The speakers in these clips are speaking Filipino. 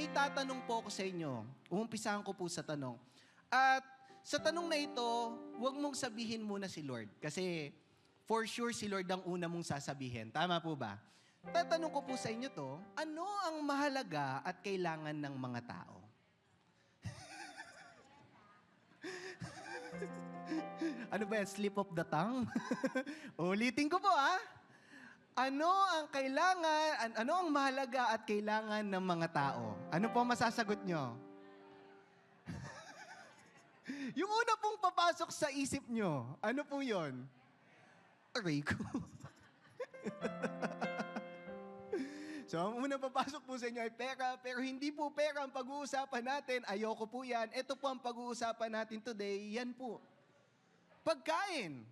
may tatanong po ako sa inyo. Umumpisahan ko po sa tanong. At sa tanong na ito, huwag mong sabihin muna si Lord. Kasi for sure si Lord ang una mong sasabihin. Tama po ba? Tatanong ko po sa inyo to, ano ang mahalaga at kailangan ng mga tao? Ano ba yan? Slip of the tongue? Ulitin ko po Ano ang kailangan, ano ang mahalaga at kailangan ng mga tao? Ano po ang masasagot nyo? Yung una pong papasok sa isip nyo, ano po yun? Aray ko. So, ang unang papasok po sa inyo ay pera, pero hindi po pera ang pag-uusapan natin. Ayoko po yan. Ito po ang pag-uusapan natin today. Yan po. Pagkain.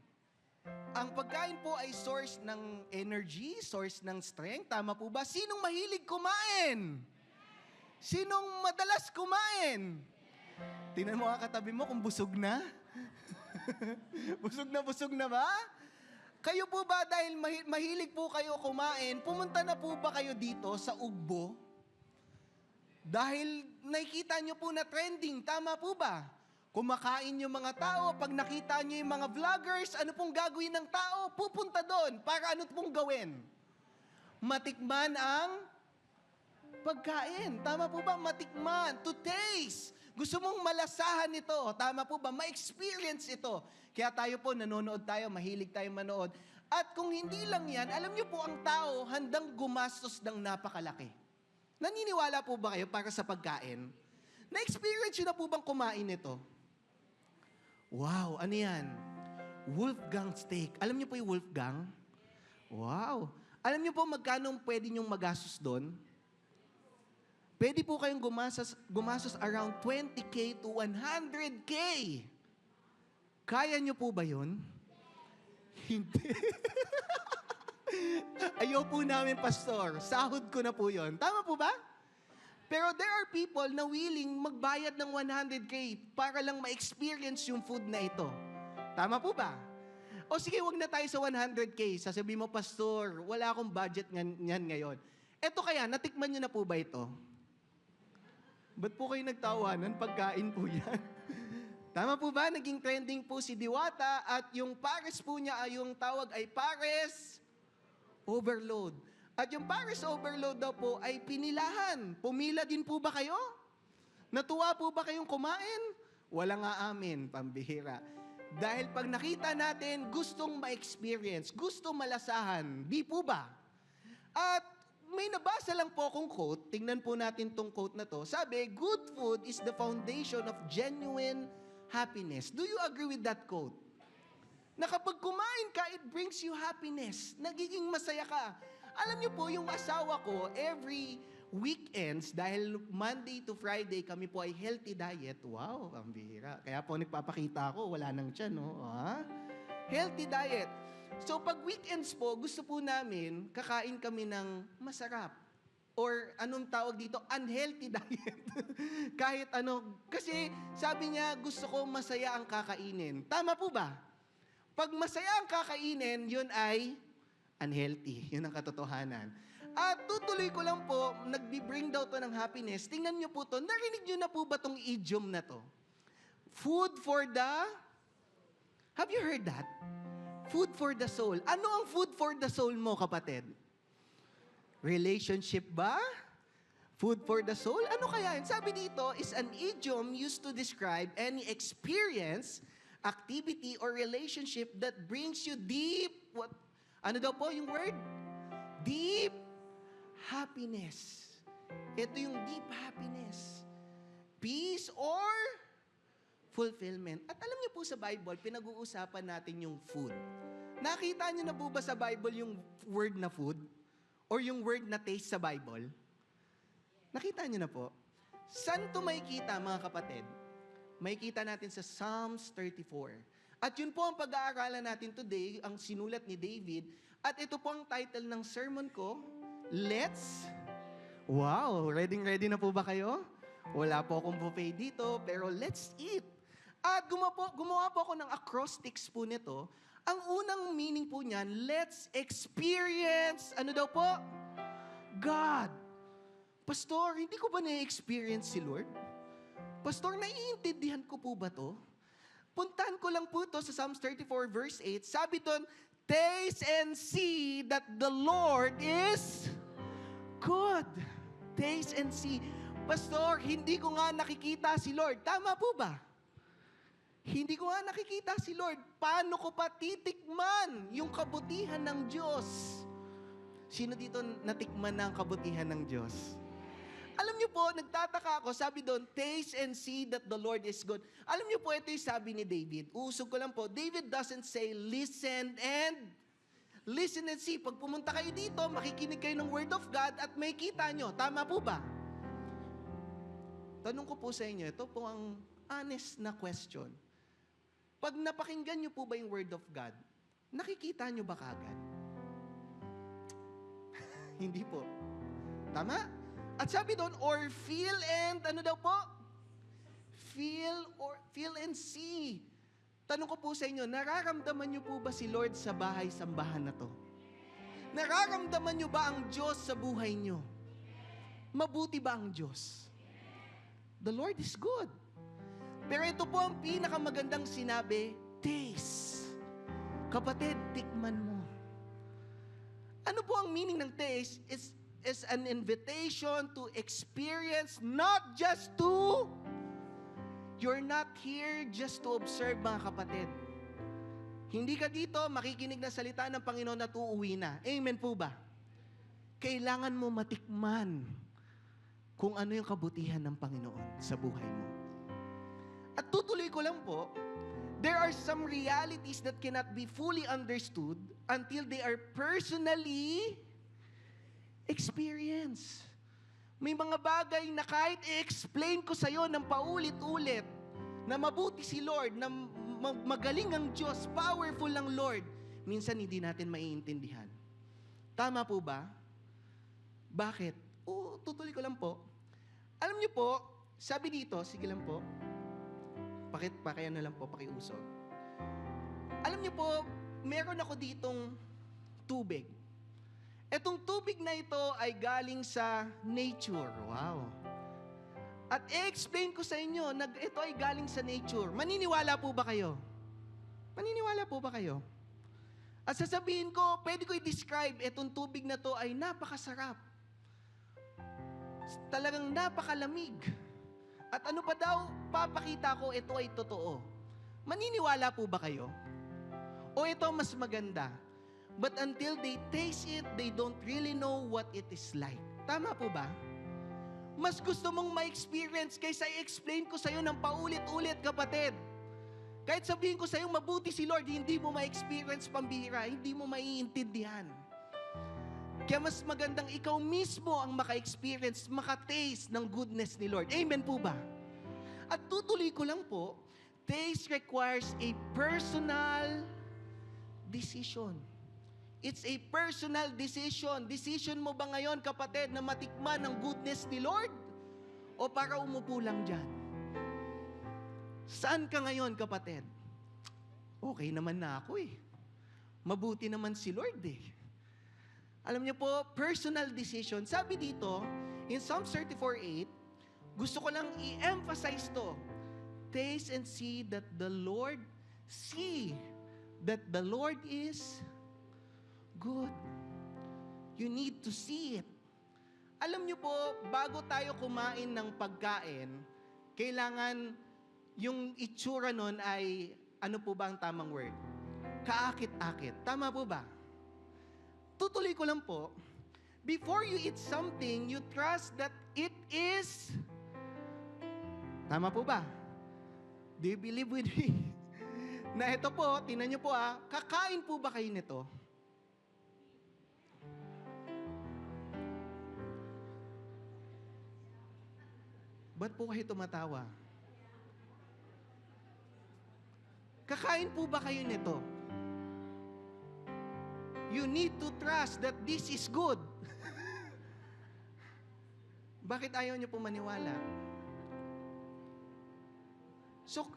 Ang pagkain po ay source ng energy, source ng strength. Tama po ba? Sinong mahilig kumain? Sinong madalas kumain? Tingnan mo katabi mo kung busog na. Busog na ba? Kayo po ba dahil mahilig po kayo kumain, pumunta na po ba kayo dito sa Ugbo? Dahil nakikita nyo po na trending, tama po ba? Kumakain yung mga tao, pag nakita nyo yung mga vloggers, ano pong gagawin ng tao? Pupunta doon. Para ano pong gawin? Matikman ang pagkain. Tama po ba? Matikman. To taste. Gusto mong malasahan ito. Tama po ba? Ma-experience ito. Kaya tayo po, nanonood tayo, mahilig tayo manood. At kung hindi lang yan, alam nyo po ang tao handang gumastos ng napakalaki. Naniniwala po ba kayo para sa pagkain? Na-experience nyo na po bang kumain ito? Wow, ano yan? Wolfgang steak. Alam niyo po yung Wolfgang? Wow. Alam niyo po magkano pwede niyong magastos doon? Pwede po kayong gumastos around 20K to 100K. Kaya niyo po ba yun? Hindi. Ayaw po namin, Pastor. Sahod ko na po yun. Tama po ba? Pero there are people na willing magbayad ng 100K para lang ma-experience yung food na ito. Tama po ba? O sige, wag na tayo sa 100K. Sasabihin mo, Pastor, wala akong budget yan ngayon. Eto kaya, natikman nyo na po ba ito? Ba't po kayo nagtawanan? Pagkain po yan. Tama po ba? Naging trending po si Diwata at yung pares po niya, yung tawag ay pares overload. At yung Paris overload daw po ay pinilahan. Pumila din po ba kayo? Natuwa po ba kayong kumain? Wala nga amin, pambihira. Dahil pag nakita natin, gustong ma-experience, gustong malasahan. Di po ba? At may nabasa lang po akong quote. Tingnan po natin tong quote na to. Sabi, good food is the foundation of genuine happiness. Do you agree with that quote? Na kapag kumain ka, it brings you happiness. Nagiging masaya ka. Alam niyo po, yung asawa ko, every weekends, dahil Monday to Friday, kami po ay healthy diet. Wow, ang bihira. Kaya po nagpapakita ako, wala nang tiyan, no? Healthy diet. So pag weekends po, gusto po namin, kakain kami ng masarap. Or anong tawag dito? Unhealthy diet. Kahit ano. Kasi sabi niya, gusto ko masaya ang kakainin. Tama po ba? Pag masaya ang kakainin, yun ay unhealthy. Yun ang katotohanan. At tutuloy ko lang po, nagbi-bring daw to ng happiness. Tingnan nyo po to. Narinig nyo na po ba tong idiom na to? Food for the... Have you heard that? Food for the soul. Ano ang food for the soul mo, kapatid? Relationship ba? Food for the soul? Ano kaya yun? Sabi dito, is an idiom used to describe any experience, activity, or relationship that brings you deep... Ano daw po yung word? Deep happiness. Ito yung deep happiness. Peace or fulfillment. At alam niyo po sa Bible, pinag-uusapan natin yung food. Nakita niyo na po ba sa Bible yung word na food? Or yung word na taste sa Bible? Nakita niyo na po? Saan ito makikita, mga kapatid? Makikita natin sa Psalms 34. At yun po ang pag-aaralan natin today, ang sinulat ni David. At ito po ang title ng sermon ko, Wow, ready na po ba kayo? Wala po akong buffet dito, pero let's eat. At gumawa po ako ng acrostics po nito. Ang unang meaning po niyan, let's experience, ano daw po? God. Pastor, hindi ko ba na-experience si Lord? Pastor, naiintindihan ko po ba to? Puntahan ko lang po to sa Psalms 34 verse 8. Sabi doon, taste and see that the Lord is good. Taste and see. Pastor, hindi ko nga nakikita si Lord. Tama po ba? Hindi ko nga nakikita si Lord. Paano ko pa titikman yung kabutihan ng Diyos? Sino dito natikman na ang kabutihan ng Diyos? Alam niyo po, nagtataka ako, sabi doon, taste and see that the Lord is good. Alam niyo po, ito yung sabi ni David. Uusog ko lang po, David doesn't say, listen and see. Pag pumunta kayo dito, makikinig kayo ng Word of God at may kita nyo. Tama po ba? Tanong ko po sa inyo, ito po ang honest na question. Pag napakinggan nyo po ba yung Word of God, nakikita nyo ba kagad? Hindi po. Tama? At sabi doon, or feel and, ano daw po? Feel and see. Tanong ko po sa inyo, nararamdaman nyo po ba si Lord sa bahay-sambahan na to? Nararamdaman nyo ba ang Diyos sa buhay nyo? Mabuti ba ang Diyos? The Lord is good. Pero ito po ang pinakamagandang sinabi, taste. Kapatid, tikman mo. Ano po ang meaning ng taste? It's an invitation to experience, not just to, you're not here just to observe, mga kapatid. Hindi ka dito makikinig na salita ng Panginoon at uuwi na. Amen po ba? Kailangan mo matikman kung ano yung kabutihan ng Panginoon sa buhay mo. At tutuloy ko lang po, there are some realities that cannot be fully understood until they are personally experienced. May mga bagay na kahit i-explain ko sa'yo ng paulit-ulit na mabuti si Lord, na magaling ang Diyos, powerful ang Lord, minsan hindi natin maiintindihan. Tama po ba? Bakit? Tutuloy ko lang po. Alam niyo po, sabi dito, sige lang po, pakaya na lang po, pakiusog. Alam niyo po, meron ako ditong tubig. Etong tubig na ito ay galing sa nature. Wow. At i-explain ko sa inyo, ito ay galing sa nature. Maniniwala po ba kayo? Maniniwala po ba kayo? At sasabihin ko, pwede ko i-describe, etong tubig na to ay napakasarap. Talagang napakalamig. At ano pa daw, papakita ko, ito ay totoo. Maniniwala po ba kayo? O ito mas maganda? But until they taste it, they don't really know what it is like. Tama po ba? Mas gusto mong ma-experience kaysa i-explain ko sa'yo ng paulit-ulit, kapatid. Kahit sabihin ko sa'yo, mabuti si Lord, hindi mo ma-experience pambihira, hindi mo maiintindihan. Kaya mas magandang ikaw mismo ang maka-experience, maka-taste ng goodness ni Lord. Amen po ba? At tutuloy ko lang po, taste requires a personal decision. It's a personal decision. Decision mo ba ngayon, kapatid, na matikman ang goodness ni Lord? O para umupo lang dyan? Saan ka ngayon, kapatid? Okay naman na ako eh. Mabuti naman si Lord eh. Alam niyo po, personal decision. Sabi dito, in Psalm 34:8, gusto ko lang i-emphasize to. Taste and see that the Lord is good. You need to see it. Alam niyo po, bago tayo kumain ng pagkain, kailangan yung itsura nun ay, ano po ba ang tamang word? Kaakit-akit. Tama po ba? Tutuloy ko lang po, before you eat something, you trust that it is, tama po ba? Do you believe with me? Na ito po, tingnan niyo po kakain po ba kayo nito? Ba't po kayo tumatawa? Kakain po ba kayo nito? You need to trust that this is good. Bakit ayaw niyo po maniwala? So,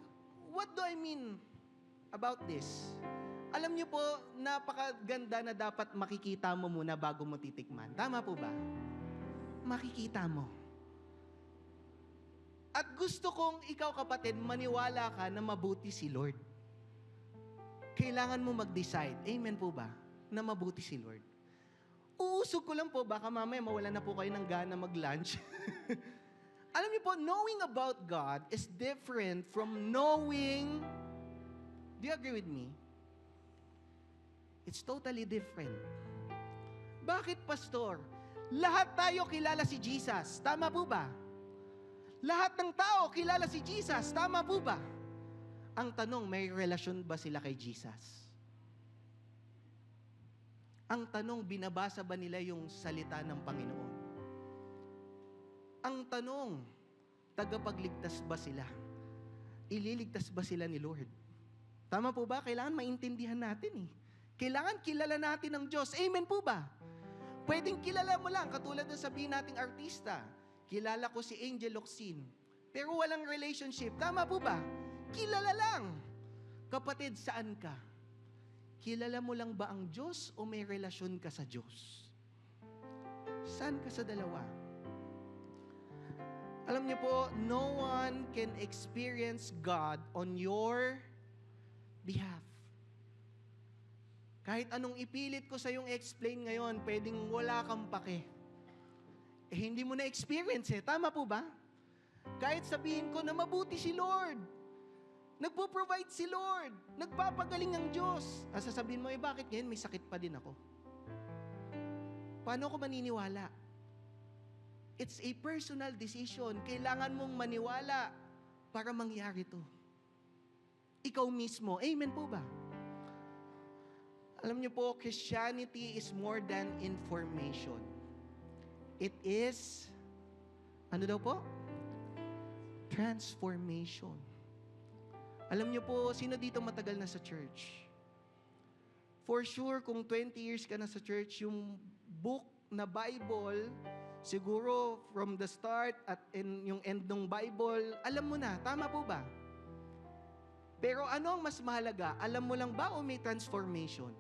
what do I mean about this? Alam niyo po, napakaganda na dapat makikita mo muna bago mo titikman. Tama po ba? makikita mo. At gusto kong ikaw, kapatid, maniwala ka na mabuti si Lord. Kailangan mo mag-decide, amen po ba, na mabuti si Lord. Uusog ko lang po, baka mamaya mawala na po kayo ng gana mag-lunch. Alam niyo po, knowing about God is different from knowing, do you agree with me? It's totally different. Bakit, Pastor? Lahat tayo kilala si Jesus. Tama po ba? Lahat ng tao kilala si Jesus. Tama po ba? Ang tanong, may relasyon ba sila kay Jesus? Ang tanong, binabasa ba nila yung salita ng Panginoon? Ang tanong, tagapagligtas ba sila? Ililigtas ba sila ni Lord? Tama po ba? Kailangan maintindihan natin eh. Kailangan kilala natin ang Diyos. Amen po ba? Pwedeng kilala mo lang, katulad ng sabihin nating artista, kilala ko si Angel Locsin, pero walang relationship. Tama po ba? Kilala lang. Kapatid, saan ka? Kilala mo lang ba ang Diyos o may relasyon ka sa Diyos? Saan ka sa dalawa? Alam niyo po, no one can experience God on your behalf. Kahit anong ipilit ko sa yung explain ngayon, pwedeng wala kang pake. Hindi mo na-experience eh. Tama po ba? Kahit sabihin ko na mabuti si Lord, nagpo-provide si Lord, nagpapagaling ang Diyos. Sasabihin mo, bakit ngayon may sakit pa din ako? Paano ko maniniwala? It's a personal decision. Kailangan mong maniwala para mangyari to. Ikaw mismo. Amen po ba? Alam niyo po, Christianity is more than information. It is, ano daw po? Transformation. Alam niyo po, sino dito matagal na sa church? For sure, kung 20 years ka na sa church, yung book na Bible, siguro from the start at yung end ng Bible, alam mo na. Tama po ba? Pero ano ang mas mahalaga? Alam mo lang ba o may transformation?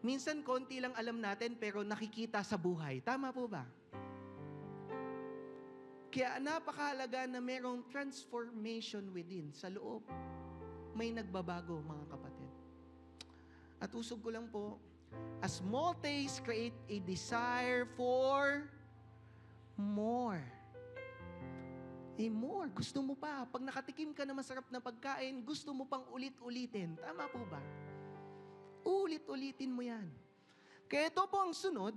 Minsan, konti lang alam natin pero nakikita sa buhay. Tama po ba? Kaya napakahalaga na merong transformation within, sa loob. May nagbabago, mga kapatid. At usog ko lang po, a small taste create a desire for more. More. Gusto mo pa. Pag nakatikim ka na masarap na pagkain, gusto mo pang ulit-ulitin. Tama po ba? Ulit-ulitin mo yan. Kaya ito po ang sunod.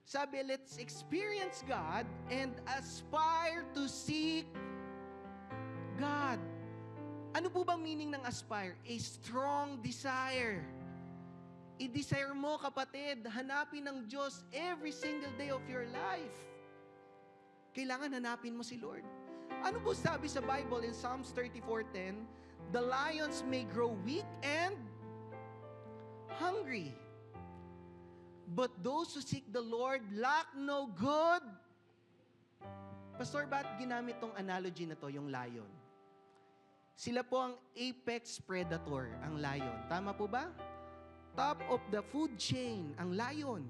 Sabi, let's experience God and aspire to seek God. Ano po bang meaning ng aspire? A strong desire. I-desire mo, kapatid, hanapin ng Diyos every single day of your life. Kailangan hanapin mo si Lord. Ano po sabi sa Bible in Psalms 34:10? The lions may grow weak and hungry, but those who seek the Lord lack no good. Pastor, ba't ginamit tong analogy na to, yung lion? Sila po ang apex predator, ang lion. Tama po ba? Top of the food chain, ang lion.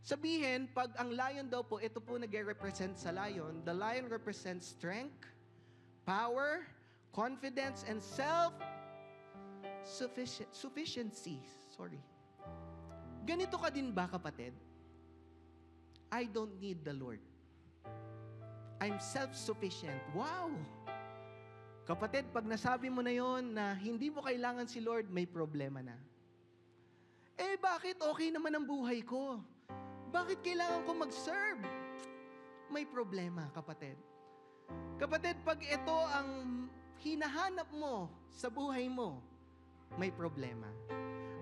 Sabihin, pag ang lion daw po, ito po nag-represent sa lion, the lion represents strength, power, confidence, and self-sufficiency. Ganito ka din ba, kapatid? I don't need the Lord. I'm self-sufficient. Wow! Kapatid, pag nasabi mo na yon na hindi mo kailangan si Lord, may problema na. Bakit? Okay naman ang buhay ko. Bakit kailangan ko mag-serve? May problema, kapatid. Kapatid, pag ito ang hinahanap mo sa buhay mo, may problema.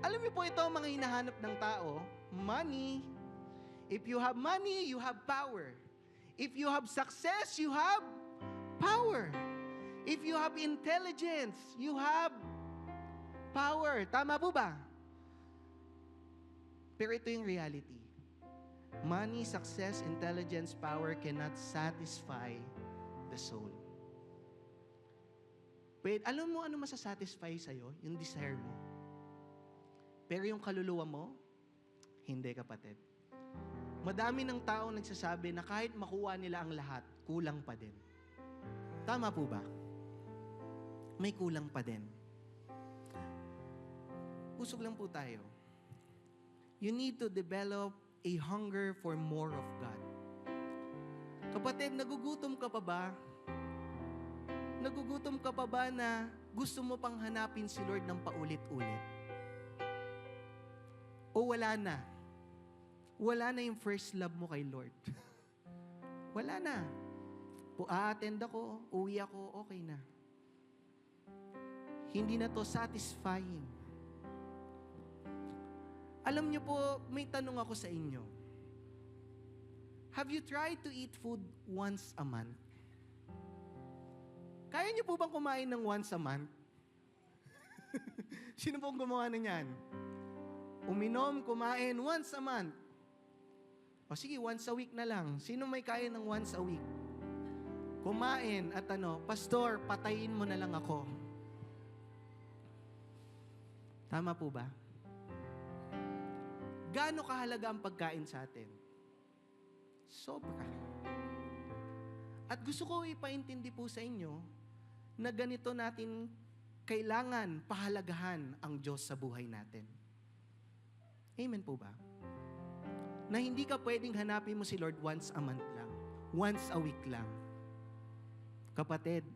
Alam niyo po ito ang mga hinahanap ng tao, money. If you have money, you have power. If you have success, you have power. If you have intelligence, you have power. Tama po ba? Pero ito yung reality. Money, success, intelligence, power cannot satisfy the soul. Wait, alam mo ano masasatisfy sa'yo? Yung desire mo. Pero yung kaluluwa mo, Hindi, kapatid. Madami ng tao nagsasabi na kahit makuha nila ang lahat, kulang pa din. Tama po ba? May kulang pa din. Usog lang po tayo. You need to develop a hunger for more of God. Kapatid, nagugutom ka pa ba? Nagugutom ka pa ba na gusto mo pang hanapin si Lord ng paulit-ulit? O wala na? Wala na yung first love mo kay Lord. Wala na. A-attend ako, uwi ako, okay na. Hindi na to satisfying. Alam niyo po, may tanong ako sa inyo. Have you tried to eat food once a month? Kaya niyo po bang kumain ng once a month? Sino pong gumawa na niyan? Uminom, kumain once a month. O sige, once a week na lang. Sino may kaya ng once a week? Kumain at Pastor, patayin mo na lang ako. Tama po ba? Gaano kahalaga ang pagkain sa atin? Sobra. At gusto ko ipaintindi po sa inyo na ganito natin kailangan pahalagahan ang Diyos sa buhay natin. Amen po ba? Na hindi ka pwedeng hanapin mo si Lord once a month lang. Once a week lang. Kapatid,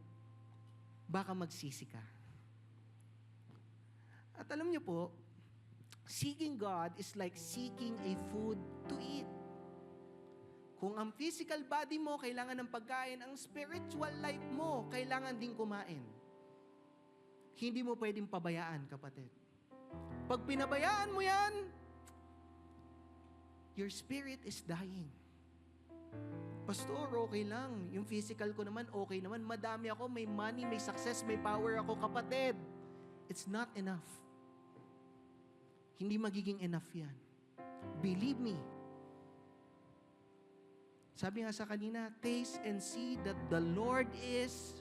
baka magsisi ka. At alam niyo po, seeking God is like seeking a food to eat. Kung ang physical body mo kailangan ng pagkain, ang spiritual life mo kailangan ding kumain. Hindi mo pwedeng pabayaan, kapatid. Pag pinabayaan mo yan, your spirit is dying. Pastor, okay lang. Yung physical ko naman, okay naman. Madami ako, may money, may success, may power ako, kapatid. It's not enough. Hindi magiging enough yan. Believe me. Sabi nga sa kanina, taste and see that the Lord is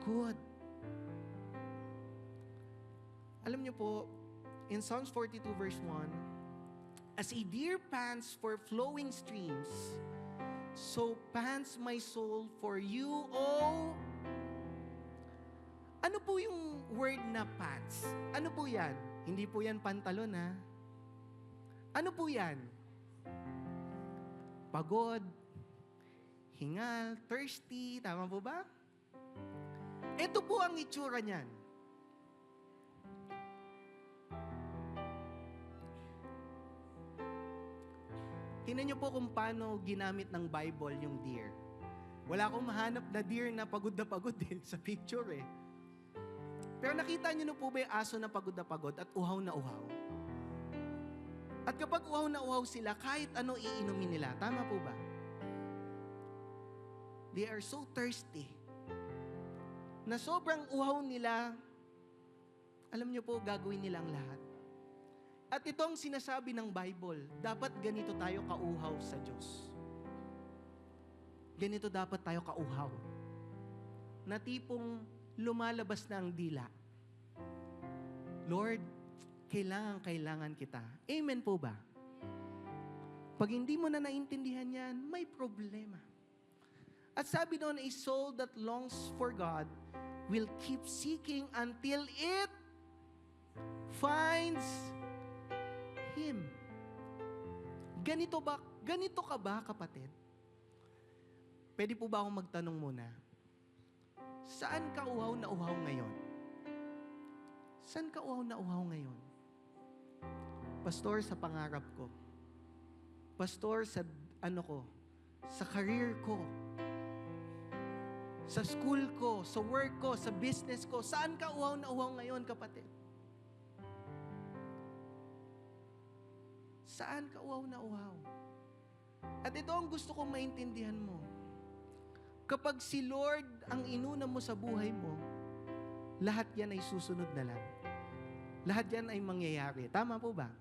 good. Alam niyo po, in Psalms 42 verse 1, as a deer pants for flowing streams, so pants my soul for you, O... Ano po yung word na pants? Ano po yan? Hindi po yan pantalon, ha? Ano po yan? Pagod, hingal, thirsty, tama po ba? Ito po ang itsura niyan. Tingnan niyo po kung paano ginamit ng Bible yung deer. Wala akong mahanap na deer na pagod sa picture eh. Pero nakita niyo na po ba yung aso na pagod at uhaw na uhaw? At kapag uhaw na uhaw sila, kahit ano iinumin nila. Tama po ba? They are so thirsty na sobrang uhaw nila, alam niyo po, gagawin nila ang lahat. At ito ang sinasabi ng Bible, dapat ganito tayo kauhaw sa Diyos. Ganito dapat tayo kauhaw. Na tipong lumalabas na ang dila. Lord, kailangan kita. Amen po ba? Pag hindi mo na naintindihan yan, may problema. At sabi doon, a soul that longs for God will keep seeking until it finds Him. Ganito ka ba, kapatid? Pwede po ba akong magtanong muna? Saan ka uhaw na uhaw ngayon? Saan ka uhaw na uhaw ngayon? Pastor, sa pangarap ko. Pastor, sa sa career ko. Sa school ko, sa work ko, sa business ko. Saan ka uhaw na uhaw ngayon, kapatid? Saan ka uhaw na uhaw? At ito ang gusto kong maintindihan mo. Kapag si Lord ang inuna mo sa buhay mo, lahat yan ay susunod na lang. Lahat yan ay mangyayari. Tama po ba?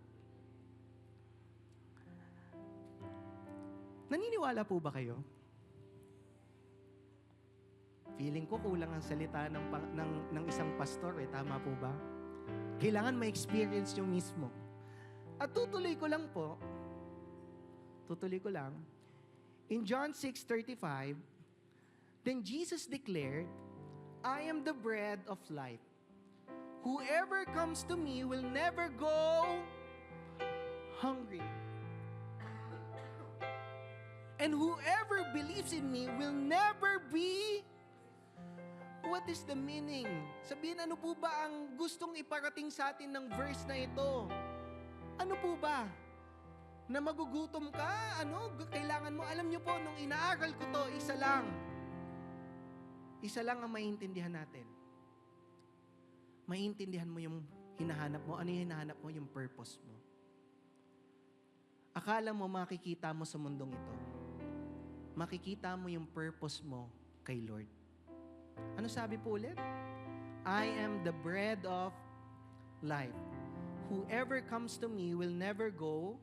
Naniniwala po ba kayo? Feeling ko kulang ang salita ng isang pastor. Tama po ba? Kailangan ma-experience yung mismo. At tutuloy ko lang. In John 6:35, then Jesus declared, I am the bread of life. Whoever comes to me will never go hungry. And whoever believes in me will never be. What is the meaning? Sabihin, ano po ba ang gustong iparating sa atin ng verse na ito? Ano po ba? Na magugutom ka? Kailangan mo, alam niyo po, nung inaaral ko to, isa lang ang maiintindihan natin. Maiintindihan mo yung hinahanap mo. Ano yung hinahanap mo? Yung purpose mo. Akala mo makikita mo sa mundong ito. Makikita mo yung purpose mo kay Lord. Ano sabi po ulit? I am the bread of life. Whoever comes to me will never go.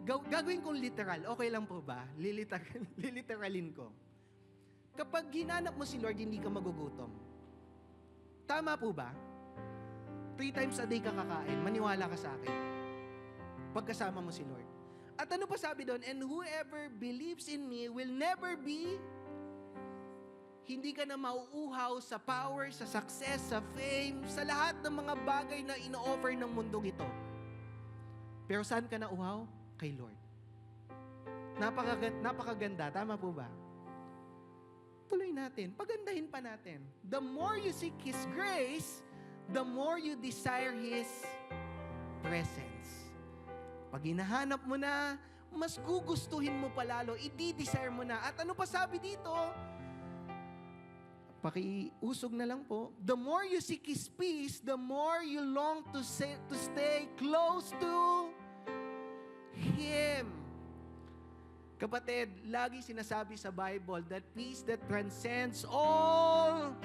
Gagawin kong literal. Okay lang po ba? Liliteralin ko. Kapag hinanap mo si Lord, hindi ka magugutom. Tama po ba? 3 times a day ka kakain. Maniwala ka sa akin. Pagkasama mo si Lord. At ano pa sabi doon? And whoever believes in me will never be. Hindi ka na mauuhaw sa power, sa success, sa fame, sa lahat ng mga bagay na ino-offer ng mundong ito. Pero saan ka na uhaw? Kay Lord. Napakaganda. Tama po ba? Tuloy natin. Pagandahin pa natin. The more you seek His grace, the more you desire His presence. Pag hinahanap mo na, mas gugustuhin mo palalo, i-desire mo na. At ano pa sabi dito? Pakiusog na lang po. The more you seek His peace, the more you long to stay close to Him. Kapatid, lagi sinasabi sa Bible that peace that transcends all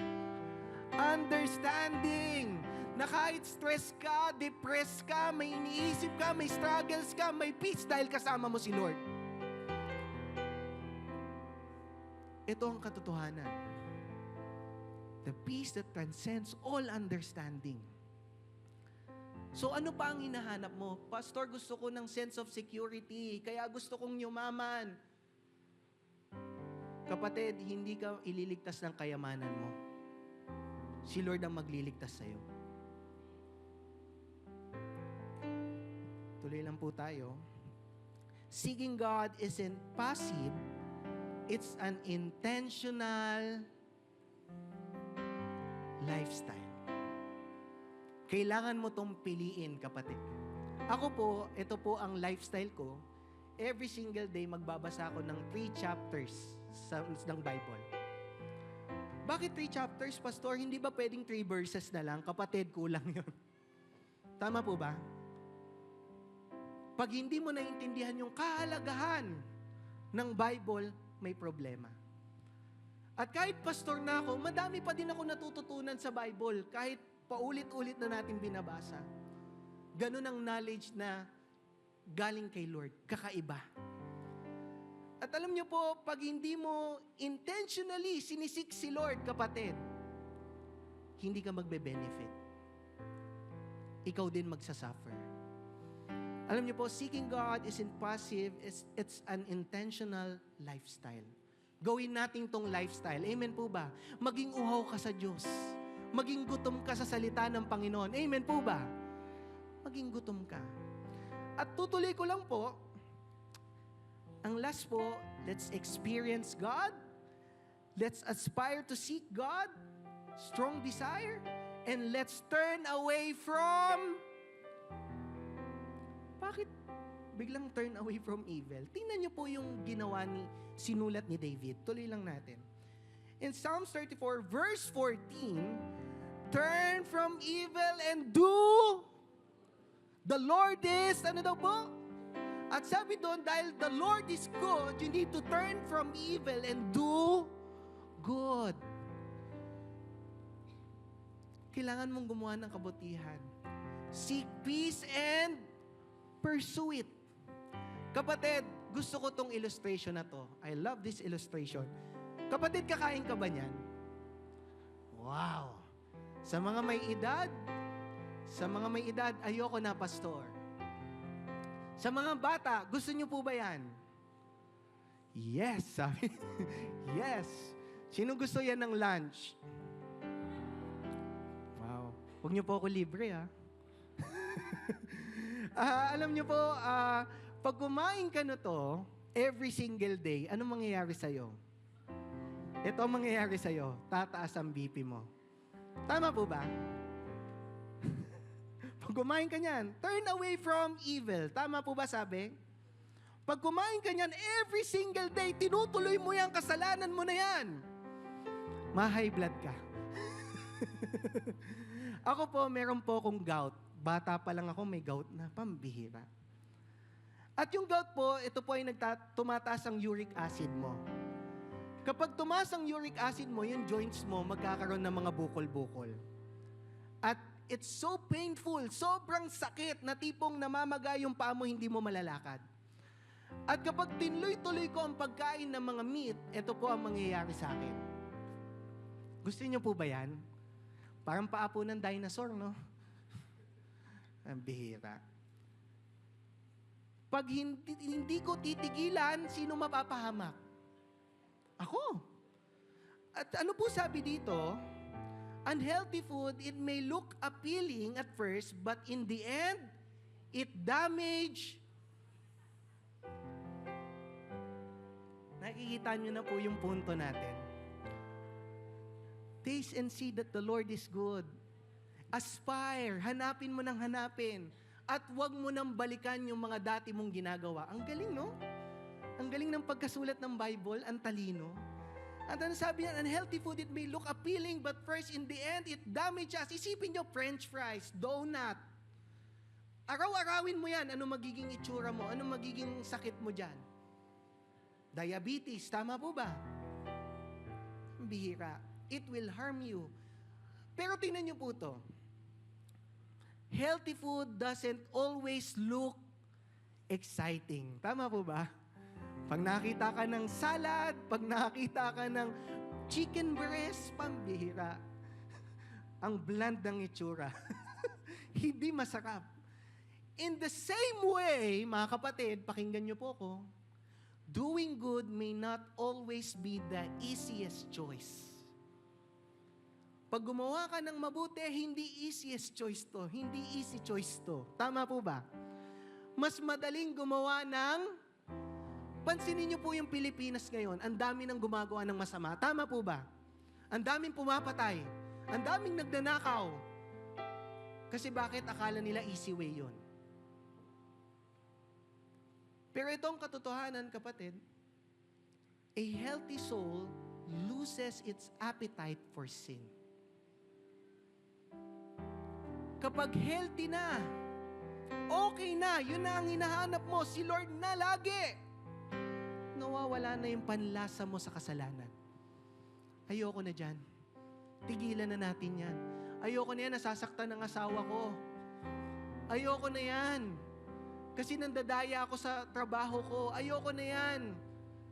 understanding. Na kahit stress ka, depressed ka, may iniisip ka, may struggles ka, may peace dahil kasama mo si Lord. Ito ang katotohanan. The peace that transcends all understanding. So ano pa ang hinahanap mo? Pastor, gusto ko ng sense of security, kaya gusto kong yumaman. Kapatid, hindi ka ililigtas ng kayamanan mo. Si Lord ang magliligtas sa'yo. Tuloy lang po tayo. Seeking God isn't passive, it's an intentional lifestyle. Kailangan mo tong piliin, kapatid. Ako po, ito po ang lifestyle ko. Every single day, magbabasa ako ng 3 chapters ng Bible. Bakit 3 chapters, Pastor? Hindi ba pwedeng 3 verses na lang? Kapatid, kulang yun. Tama po ba? Pag hindi mo naintindihan yung kahalagahan ng Bible, may problema. At kahit pastor na ako, madami pa din ako natututunan sa Bible. Kahit paulit-ulit na natin binabasa. Ganun ang knowledge na galing kay Lord. Kakaiba. At alam niyo po, pag hindi mo intentionally sinisik si Lord, kapatid, hindi ka magbe-benefit. Ikaw din magsasuffer. Alam niyo po, seeking God isn't passive, it's an intentional lifestyle. Gawin natin tong lifestyle. Amen po ba? Maging uhaw ka sa Diyos. Maging gutom ka sa salita ng Panginoon. Amen po ba? Maging gutom ka. At tutuloy ko lang po, ang last po, let's experience God. Let's aspire to seek God. Strong desire. And let's turn away from... Bakit biglang turn away from evil? Tingnan niyo po yung sinulat ni David. Tuloy lang natin. In Psalms 34, verse 14, turn from evil and do. The Lord is, ano daw po? At sabi doon, dahil the Lord is good, you need to turn from evil and do good. Kailangan mong gumawa ng kabutihan. Seek peace and pursue it. Kapatid, gusto ko tong illustration na to. I love this illustration. Kapatid, kakain ka ba niyan? Wow! Sa mga may edad, Sa mga may edad, ayoko na, pastor. Sa mga bata, gusto niyo po ba yan? Yes, sabi. Yes. Sino gusto yan ng lunch? Wow. Huwag niyo po ako libre, ha? Alam niyo po, pag kumain ka na to, every single day, anong mangyayari sa'yo? Ito ang mangyayari sa'yo, tataas ang BP mo. Tama po ba? Pag kumain ka niyan, turn away from evil. Tama po ba sabi? Pag kumain ka niyan, every single day, tinutuloy mo yan, kasalanan mo na yan. Ma-high blood ka. Ako po, meron po akong gout. Bata pa lang ako, may gout na, pambihira. At yung gout po, ito po ay tumataas ang uric acid mo. Kapag tumaas ang uric acid mo, yung joints mo, magkakaroon ng mga bukol-bukol. At it's so painful, sobrang sakit na tipong namamaga yung paa mo, hindi mo malalakad. At kapag tinuloy-tuloy ko ang pagkain ng mga meat, ito po ang mangyayari sa akin. Gusto niyo po ba yan? Parang paa po ng dinosaur, no? Ang bihira. Pag hindi ko titigilan, sino mapapahamak? Ako. At ano po sabi dito? Unhealthy food, it may look appealing at first, but in the end, it damage. Nakikita nyo na po yung punto natin. Taste and see that the Lord is good. Aspire, hanapin mo ng hanapin. At huwag mo nang balikan yung mga dati mong ginagawa. Ang galing, no? Ang galing ng pagkasulat ng Bible, ang talino. At ano sabi yan, unhealthy food, it may look appealing, but first, in the end, it damages. Isipin nyo, French fries, donut. Araw-arawin mo yan, ano magiging itsura mo, ano magiging sakit mo dyan. Diabetes, tama po ba? Bihira. It will harm you. Pero tingnan nyo po to. Healthy food doesn't always look exciting. Tama po ba? Pag nakita ka ng salad, pag nakita ka ng chicken breast, pambihira. Ang bland ng itsura. Hindi masarap. In the same way, mga kapatid, pakinggan nyo po ko, doing good may not always be the easiest choice. Pag gumawa ka ng mabuti, hindi easiest choice to. Hindi easy choice to. Tama po ba? Mas madaling gumawa ng... Pansinin niyo po yung Pilipinas ngayon, ang dami nang gumagawa ng masama. Tama po ba? Ang daming pumapatay. Ang daming nagnanakaw. Kasi bakit akala nila easy way yun? Pero itong katotohanan, kapatid, a healthy soul loses its appetite for sin. Kapag healthy na, okay na, yun na ang hinahanap mo, si Lord na lagi. Nawawala na yung panlasa mo sa kasalanan. Ayoko na dyan. Tigilan na natin yan. Ayoko na yan, nasasaktan ng asawa ko. Ayoko na yan. Kasi nandadaya ako sa trabaho ko. Ayoko na yan.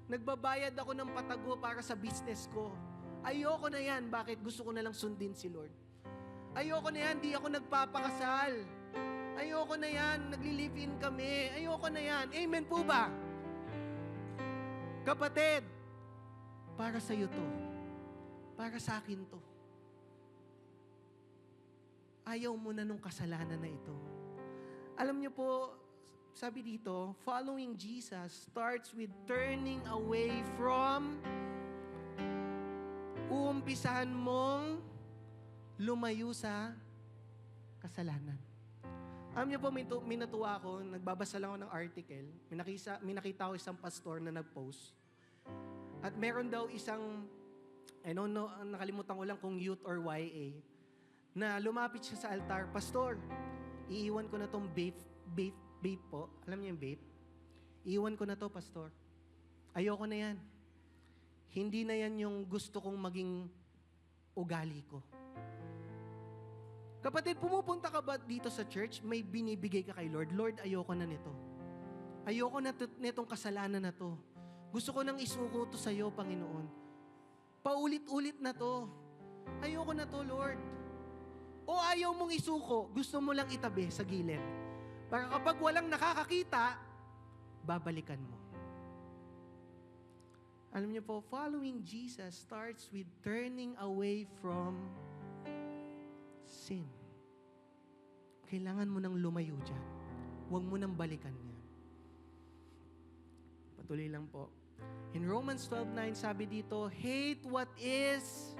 Nagbabayad ako ng patago para sa business ko. Ayoko na yan. Bakit? Gusto ko na lang sundin si Lord. Ayoko na yan, di ako nagpapakasal. Ayoko na yan, nagli-live-in kami. Ayoko na yan. Amen po ba? Kapatid, para sa'yo to. Para sa akin to. Ayaw mo na nung kasalanan na ito. Alam niyo po, sabi dito, following Jesus starts with turning away from uumpisahan mong lumayo sa kasalanan. Alam niyo po, may natuwa ako, nagbabasa lang ako ng article, may nakita ko isang pastor na nag-post. At meron daw isang, I don't know, nakalimutan ko lang kung youth or YA, na lumapit siya sa altar, Pastor, iiwan ko na tong vape po. Alam niyo yung vape? Iiwan ko na to, Pastor. Ayoko na yan. Hindi na yan yung gusto kong maging ugali ko. Kapatid, pumupunta ka ba dito sa church, may binibigay ka kay Lord? Lord, ayoko na nito. Ayoko na nitong kasalanan na to. Gusto ko nang isuko to sa iyo, Panginoon. Paulit-ulit na to. Ayoko na to, Lord. O ayaw mong isuko, gusto mo lang itabi sa gilid. Para kapag walang nakakakita, babalikan mo. Alam niyo po, following Jesus starts with turning away from sin. Kailangan mo nang lumayo dyan. Huwag mo nang balikan yan. Patuloy lang po. In Romans 12:9, sabi dito, hate what is.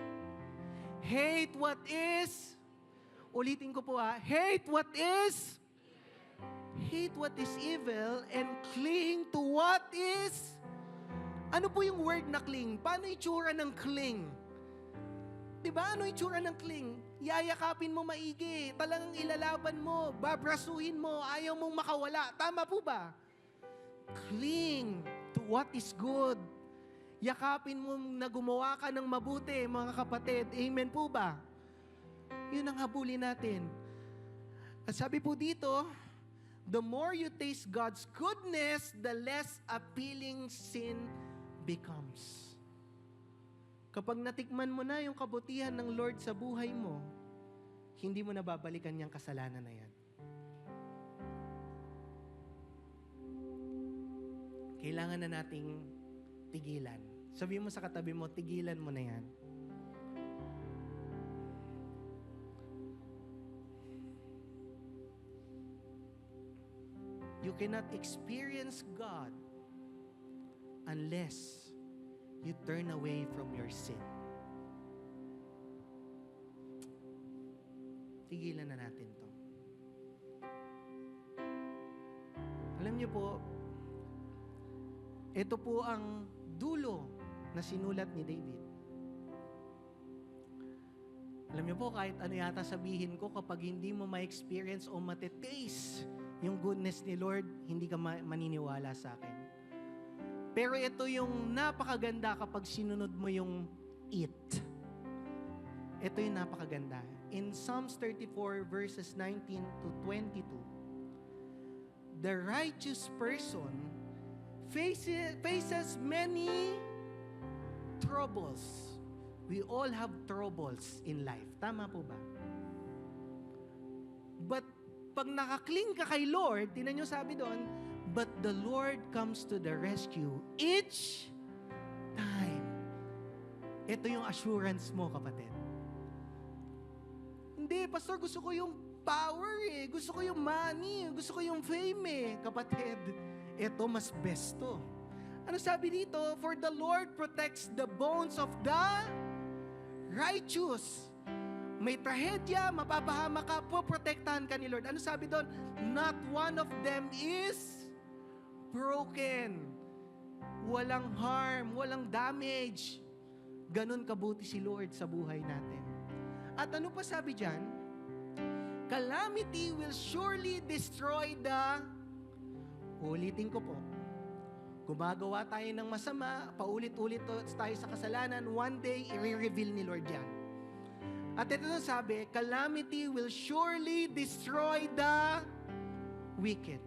Ulitin ko po hate what is evil and cling to what is. Ano po yung word na cling? Paano itsura ng cling? Diba? Ano itsura ng cling? Yayakapin mo maigi, talagang ilalaban mo, babrasuhin mo, ayaw mong makawala. Tama po ba? Cling to what is good. Yakapin mo na gumawa ka ng mabuti, mga kapatid. Amen po ba? Yun ang habulin natin. At sabi po dito, the more you taste God's goodness, the less appealing sin becomes. Kapag natikman mo na yung kabutihan ng Lord sa buhay mo, hindi mo na babalikan yung kasalanan na yan. Kailangan na nating tigilan. Sabihin mo sa katabi mo, tigilan mo na yan. You cannot experience God unless you turn away from your sin. Tigilan na natin to. Alam niyo po, ito po ang dulo na sinulat ni David. Alam niyo po, kahit ano yata sabihin ko, kapag hindi mo ma-experience o matitaste yung goodness ni Lord, hindi ka maniniwala sa akin. Pero ito yung napakaganda kapag sinunod mo yung it. Ito yung napakaganda. In Psalms 34 verses 19 to 22, the righteous person faces many troubles. We all have troubles in life. Tama po ba? But pag nakakling ka kay Lord, tinan nyo sabi doon, but the Lord comes to the rescue each time. Ito yung assurance mo, kapatid. Hindi, pastor, gusto ko yung power Gusto ko yung money. Gusto ko yung fame Kapatid, ito mas besto. Ano sabi dito? For the Lord protects the bones of the righteous. May trahedya, mapapahama ka, poprotektahan ka ni Lord. Ano sabi doon? Not one of them is broken. Walang harm, walang damage. Ganun kabuti si Lord sa buhay natin. At ano pa sabi dyan? Calamity will surely destroy the... Ulitin ko po. Gumagawa tayo ng masama, paulit-ulit tayo sa kasalanan, one day, i-reveal ni Lord yan. At ito na sabi, calamity will surely destroy the wicked.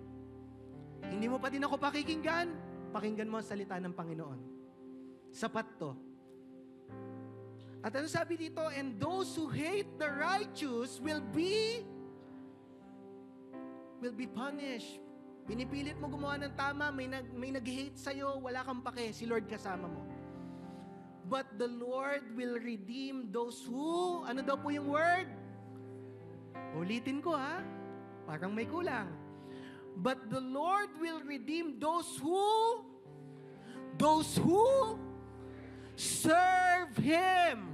Hindi mo pa din ako pakikinggan, pakinggan mo ang salita ng Panginoon. Sapat to. At ano sabi dito, and those who hate the righteous will be punished. Pinipilit mo gumawa ng tama, may nag-hate sa'yo, wala kang pake, si Lord kasama mo. But the Lord will redeem those who, ano daw po yung word? Ulitin ko parang may kulang. But the Lord will redeem those who serve Him.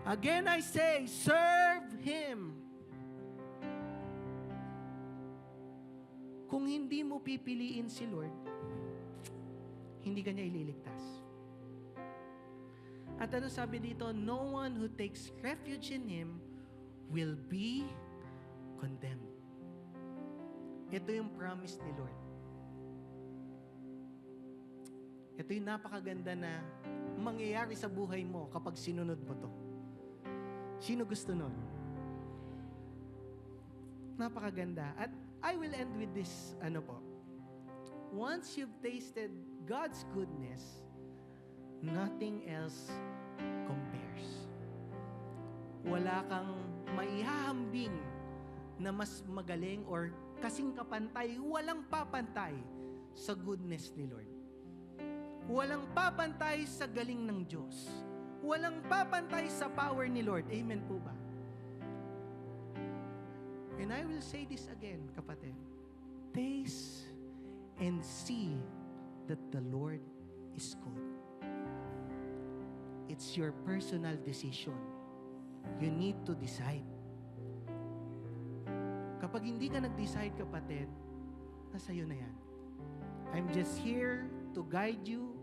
Again I say, serve Him. Kung hindi mo pipiliin si Lord, hindi ka niya ililigtas. At ano sabi dito? No one who takes refuge in Him will be condemned. Ito yung promise ni Lord. Ito yung napakaganda na mangyayari sa buhay mo kapag sinunod mo to. Sino gusto nun? Napakaganda. At I will end with this, once you've tasted God's goodness, nothing else compares. wala kang maihahambing na mas magaling or kasing kapantay, walang papantay sa goodness ni Lord. Walang papantay sa galing ng Diyos. Walang papantay sa power ni Lord. Amen po ba? And I will say this again, kapatid. Taste and see that the Lord is good. It's your personal decision. You need to decide. Kapag hindi ka nag-decide, kapatid, nasa iyo na yan. I'm just here to guide you.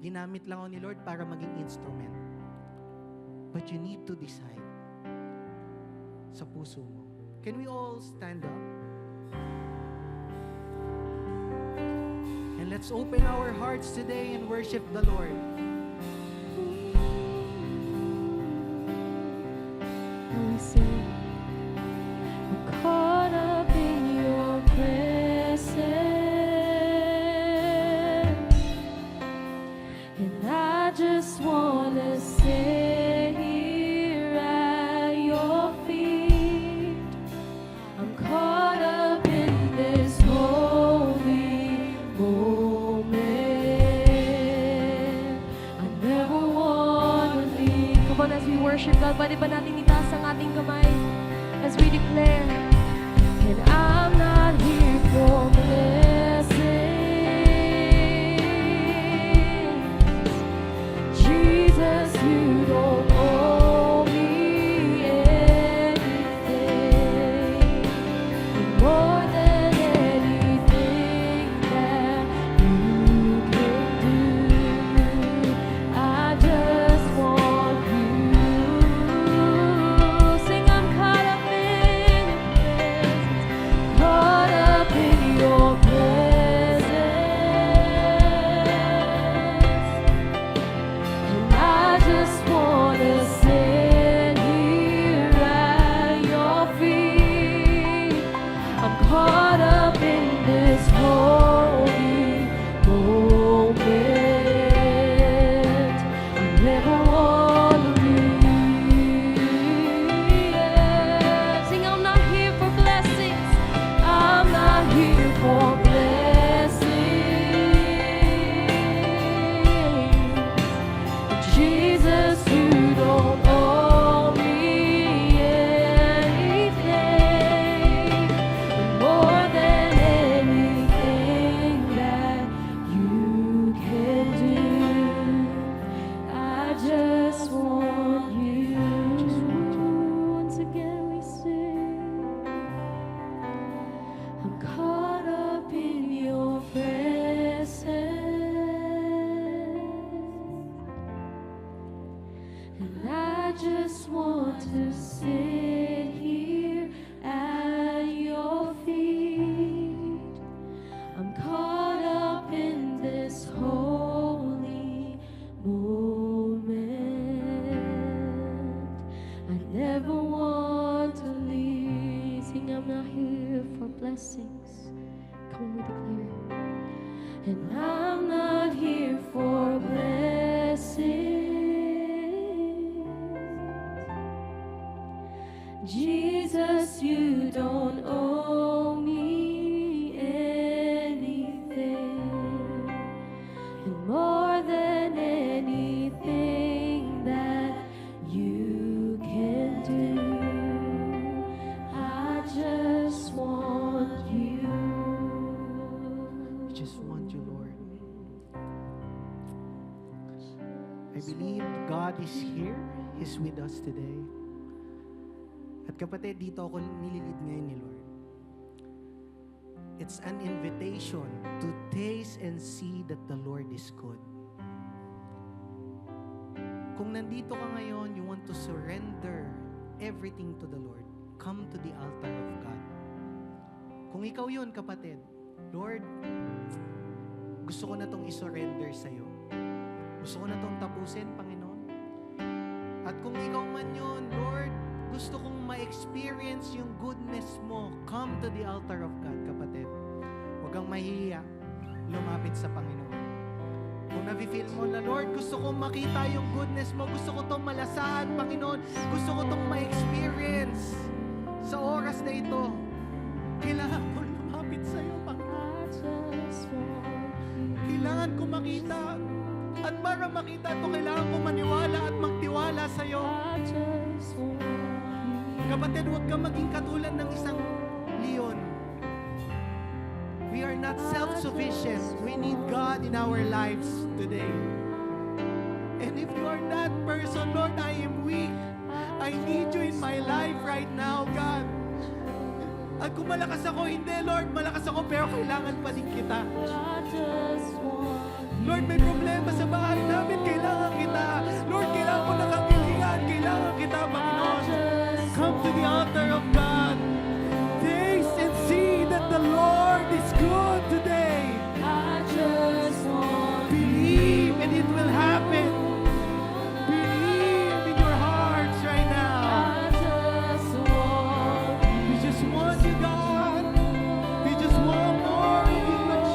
Ginamit lang ako ni Lord para maging instrument. But you need to decide sa puso mo. Can we all stand up? And let's open our hearts today and worship the Lord. We sing, I'm caught up in your presence, and I just want to sit here at your feet. I'm caught up in this holy moment. I never want to leave. Come on, as we worship God, pwede ba natin itaas ang ating kamay as we declare, and I'm not here for blessings. Jesus, you don't owe me anything. You're more than anything that you can do. I just want you. Sing, I'm caught up in your presence, and I just want to sit here at your feet. I'm caught up in this holy moment. I never want to leave. Sing, I'm not here for blessings. I'm not here for blessings. Jesus, you don't owe me anything. More than anything that you can do. I just want you. Once again we sing, I'm caught up in your presence, and I just want to sit here at your feet. I'm caught up in this holy moment. I never want to leave. Sing, I'm not here for blessings. Come on, we declare. And I'm not here for blessings. Jesus, you don't owe me anything. And more than anything that you can do, I just want you. We just want you, Lord. I believe God is here. He's with us today. At kapatid, dito ako nililid ngayon ni Lord. It's an invitation to taste and see that the Lord is good. Kung nandito ka ngayon, you want to surrender everything to the Lord, come to the altar of God. Kung ikaw yun, kapatid, Lord, gusto ko na tong isurrender sa'yo. Gusto ko na tong tapusin, Panginoon. At kung ikaw man yun, Lord, gusto kong ma-experience yung goodness mo. Come to the altar of God, kapatid. Huwag kang mahihiya. Lumapit sa Panginoon. Kung nafe-feel mo na, Lord, gusto kong makita yung goodness mo, gusto ko tong malasahan, Panginoon, gusto ko tong ma-experience sa oras na ito, kailangan ko lumapit sa iyo, Panginoon. Kailangan ko makita. At para makita ito, kailangan ko maniwala at magtiwala sa iyo. Kapatid, huwag kang maging katulad ng isang leon. We are not self-sufficient. We need God in our lives today. And if you are that person, Lord, I am weak. I need you in my life right now, God. At kung malakas ako, hindi, Lord, malakas ako, pero kailangan pa din kita. Lord, may problema sa bahay namin, kailangan kita. Lord, kailangan ko nakagilingan, kailangan kita, Panginoon. Come to the altar of God. Taste and see that the Lord is good today. Believe and it will happen. Believe in your hearts right now. We just want you, God. We just want more of you, Lord.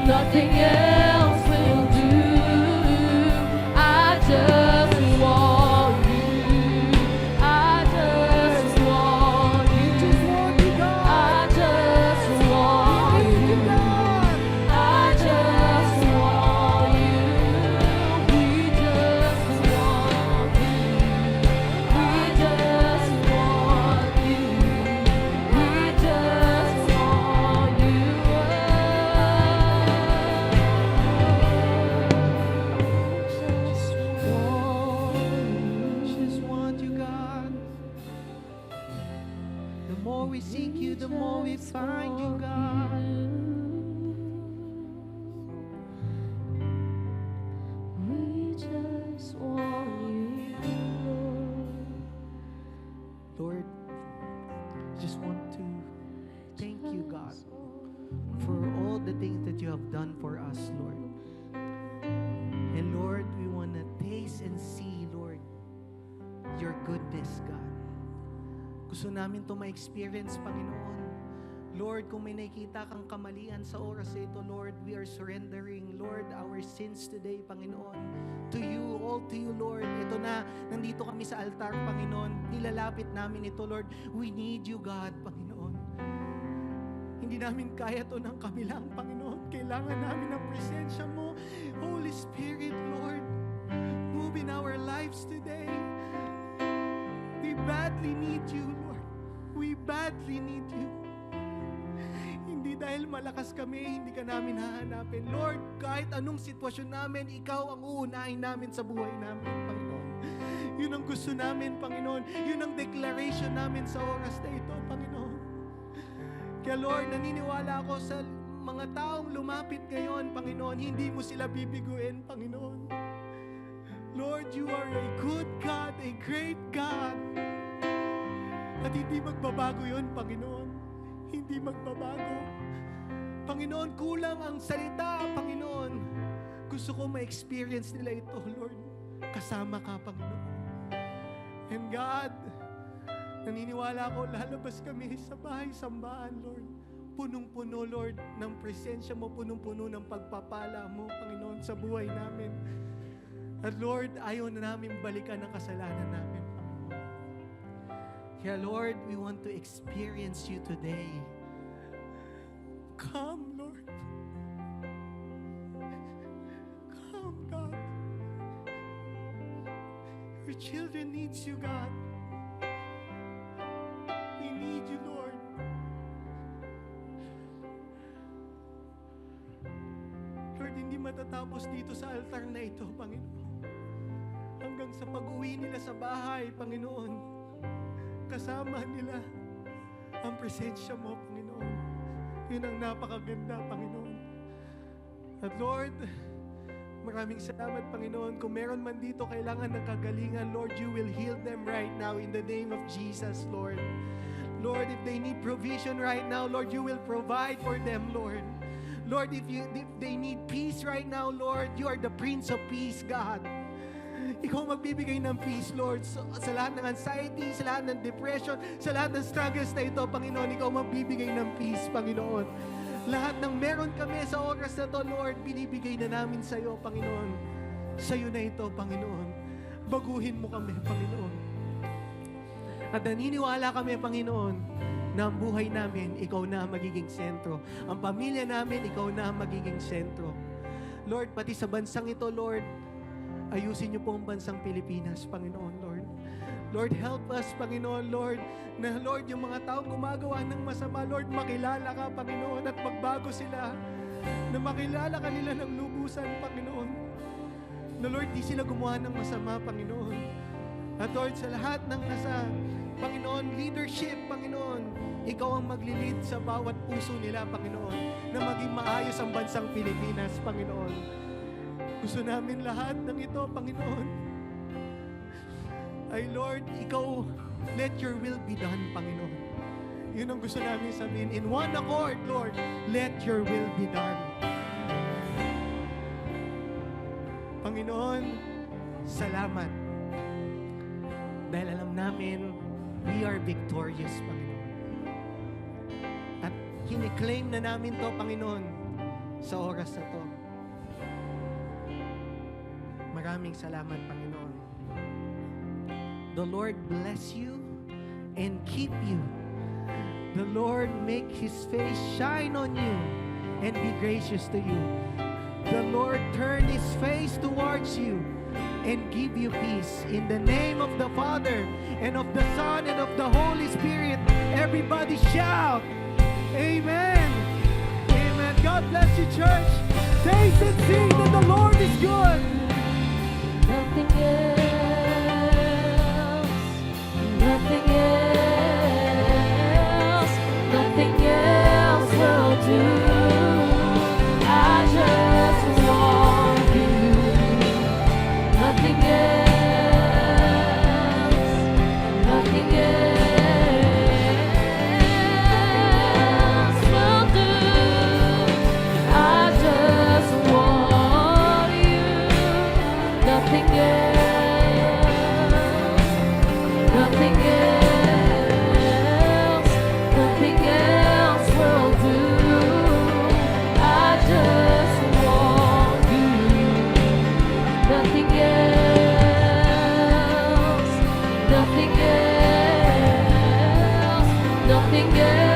Nothing else will do. I just want you. I just want you. I just want you. I just want you. We just want you. We just want you. We just want you. Just want you, God. The more we seek you, the more we find you, God. We just want you. Lord, just want to thank you, God, for all the things that you have done for us, Lord. And Lord, we want to taste and see, Lord, your goodness, God. Gusto namin to ma-experience, Panginoon. Lord, kung may nakikita kang kamalian sa oras na ito, Lord, we are surrendering, Lord, our sins today, Panginoon. To you, all to you, Lord. Ito na, nandito kami sa altar, Panginoon. Nilalapit namin ito, Lord. We need you, God, Panginoon. Hindi namin kaya to ng kami lang, Panginoon. Kailangan namin ng presensya mo. Holy Spirit, Lord, move in our lives today. We badly need you, Lord. We badly need you. Hindi dahil malakas kami, hindi ka namin hahanapin. Lord, kahit anong sitwasyon namin, ikaw ang uunahin namin sa buhay namin, Panginoon. Yun ang gusto namin, Panginoon. Yun ang declaration namin sa oras na ito, Panginoon. Kaya Lord, naniniwala ako sa mga taong lumapit ngayon, Panginoon, hindi mo sila bibiguin, Panginoon. Lord, you are a good God, a great God. At hindi magbabago yun, Panginoon. Hindi magbabago. Panginoon, kulang ang salita, Panginoon. Gusto ko ma-experience nila ito, Lord. Kasama ka, Panginoon. And God, naniniwala ko, lalabas kami sa bahay-sambahan, Lord. Punong-puno, Lord, ng presensya mo, punong-puno ng pagpapala mo, Panginoon, sa buhay namin. At Lord, ayaw na namin balikan ang kasalanan namin, Panginoon. Kaya Lord, we want to experience you today. Come, Lord. Come, God. Your children needs you, God. We need you, Lord. Lord, hindi matatapos dito sa altar na ito, Panginoon. Hanggang sa pag-uwi nila sa bahay, Panginoon, kasama nila ang presensya mo, Panginoon. Yun ang napakaganda, Panginoon. At Lord, maraming salamat, Panginoon. Kung meron man dito kailangan ng kagalingan, Lord, you will heal them right now in the name of Jesus, Lord. Lord, if they need provision right now, Lord, you will provide for them, Lord. Lord, if they need peace right now, Lord, you are the Prince of Peace, God. Ikaw magbibigay ng peace, Lord, sa lahat ng anxiety, sa lahat ng depression, sa lahat ng struggles na ito, Panginoon, ikaw magbibigay ng peace, Panginoon. Lahat ng meron kami sa oras na ito, Lord, binibigay na namin sa iyo, Panginoon. Sa iyo na ito, Panginoon. Baguhin mo kami, Panginoon. At naniniwala kami, Panginoon, na ang buhay namin, ikaw na ang magiging sentro. Ang pamilya namin, ikaw na ang magiging sentro. Lord, pati sa bansang ito, Lord, ayusin niyo po ang bansang Pilipinas, Panginoon, Lord. Lord, help us, Panginoon, Lord, na Lord, yung mga taong gumagawa ng masama, Lord, makilala ka, Panginoon, at magbago sila. Na makilala ka nila ng lubusan, Panginoon. Na Lord, di sila gumawa ng masama, Panginoon. At Lord, sa lahat ng nasa, Panginoon, leadership, Panginoon, ikaw ang maglilid sa bawat puso nila, Panginoon, na maging maayos ang bansang Pilipinas, Panginoon. Gusto namin lahat ng ito, Panginoon. Ay Lord, ikaw, let your will be done, Panginoon. Yun ang gusto namin sabihin. In one accord, Lord, let your will be done. Panginoon, salamat. Dahil alam namin, we are victorious, Panginoon. At kiniklaim na namin to, Panginoon, sa oras na to. Maraming salamat, Panginoon. The Lord bless you and keep you. The Lord make His face shine on you and be gracious to you. The Lord turn His face towards you and give you peace. In the name of the Father and of the Son and of the Holy Spirit, everybody shout, Amen. Amen. God bless you, church. Taste and see that the Lord is good. Nothing else, nothing else, nothing else will do. I just want you. Nothing else, nothing else will do. I just want you. Nothing else, nothing else, nothing else will do. I just want you. Nothing else, nothing else, nothing else.